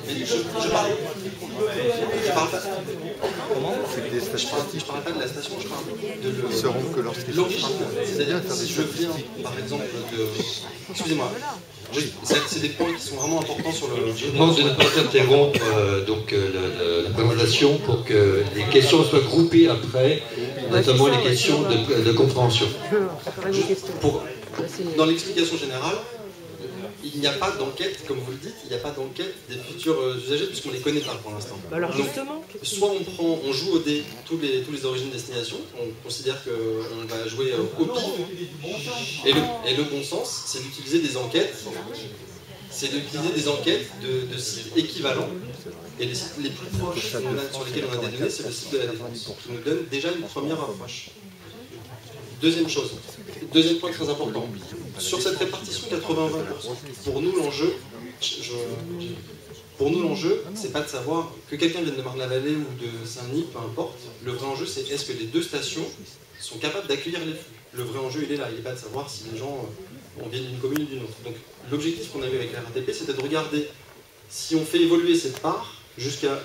Je parle pas. Comment? C'est des stations. Je parle pas de la station, je parle de Ils sauront que lorsqu'ils sont l'origine. C'est-à-dire que si je viens, par exemple, de... Excusez-moi. Oui, c'est des points qui sont vraiment importants sur le... Je demande de ne pas interrompre la présentation pour que les questions soient groupées après, notamment les questions de compréhension. Dans l'explication générale, il n'y a pas d'enquête, comme vous le dites, il n'y a pas d'enquête des futurs usagers puisqu'on ne les connaît pas pour l'instant. Alors donc, justement, soit on joue au dé tous les origines destination, on considère qu'on va jouer au pif, et le bon sens, c'est d'utiliser des enquêtes, de sites équivalents, et les sites les plus proches sur lesquels on a des données, c'est le site de la Défense, qui nous donne déjà une première approche. Deuxième point très important, sur cette répartition 80-20%, pour nous l'enjeu, c'est pas de savoir que quelqu'un vienne de Marne-la-Vallée ou de Saint-Denis, peu importe. Le vrai enjeu, c'est est-ce que les deux stations sont capables d'accueillir les flux. Le vrai enjeu, il est là, il n'est pas de savoir si les gens viennent d'une commune ou d'une autre. Donc l'objectif qu'on a eu avec la RATP, c'était de regarder si on fait évoluer cette part, jusqu'à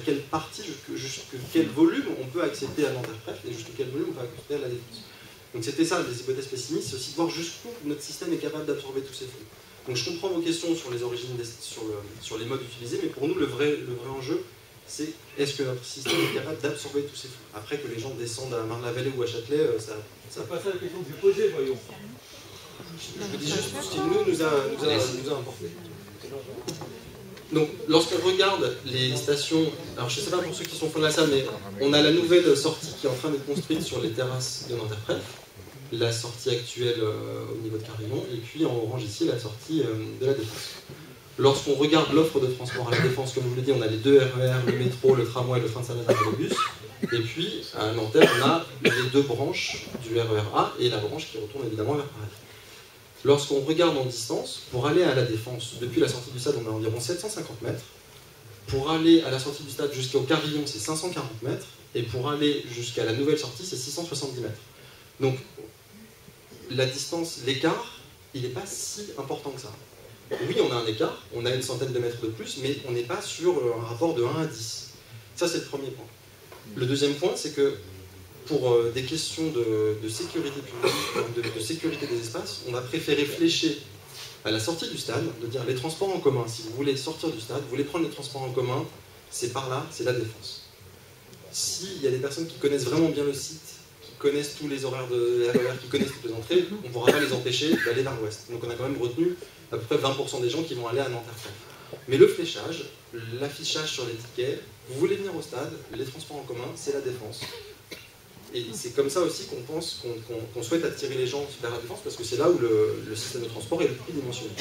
quelle partie, jusqu'à quel volume on peut accepter à Nanterre-Préf et jusqu'à quel volume on peut accepter à la Défense. Donc c'était ça, les hypothèses pessimistes, c'est aussi de voir jusqu'où notre système est capable d'absorber tous ces flux. Donc je comprends vos questions sur les origines, sur les modes utilisés, mais pour nous le vrai enjeu, c'est est-ce que notre système est capable d'absorber tous ces flux. Après que les gens descendent à Marne-la-Vallée ou à Châtelet, ça... C'est pas ça la question que j'ai posée, voyons. Je vous dis juste ce qui nous a importé. Donc, lorsqu'on regarde les stations, alors je ne sais pas pour ceux qui sont fond de la salle, mais on a la nouvelle sortie qui est en train d'être construite sur les terrasses de Nanterre-Préf, la sortie actuelle au niveau de Carillon, et puis en orange ici, la sortie de la Défense. Lorsqu'on regarde l'offre de transport à la Défense, comme je vous l'ai dit, on a les deux RER, le métro, le tramway, le train de Saint-Lazare et le bus, et puis à Nanterre, on a les deux branches du RER A et la branche qui retourne évidemment vers Paris. Lorsqu'on regarde en distance, pour aller à la Défense, depuis la sortie du stade, on a environ 750 mètres. Pour aller à la sortie du stade jusqu'au Carillon, c'est 540 mètres. Et pour aller jusqu'à la nouvelle sortie, c'est 670 mètres. Donc, la distance, l'écart, il n'est pas si important que ça. Oui, on a un écart, on a une centaine de mètres de plus, mais on n'est pas sur un rapport de 1 à 10. Ça, c'est le premier point. Le deuxième point, c'est que pour des questions de sécurité publique, de sécurité des espaces, on a préféré flécher à la sortie du stade, de dire les transports en commun, si vous voulez sortir du stade, vous voulez prendre les transports en commun, c'est par là, c'est la Défense. S'il y a des personnes qui connaissent vraiment bien le site, qui connaissent tous les horaires de RER, qui connaissent toutes les entrées, on ne pourra pas les empêcher d'aller vers l'ouest. Donc on a quand même retenu à peu près 20% des gens qui vont aller à Nanterre-Préf. Mais le fléchage, l'affichage sur les tickets, vous voulez venir au stade, les transports en commun, c'est la Défense. Et c'est comme ça aussi qu'on pense, qu'on souhaite attirer les gens vers la Défense, parce que c'est là où le système de transport est le plus dimensionné.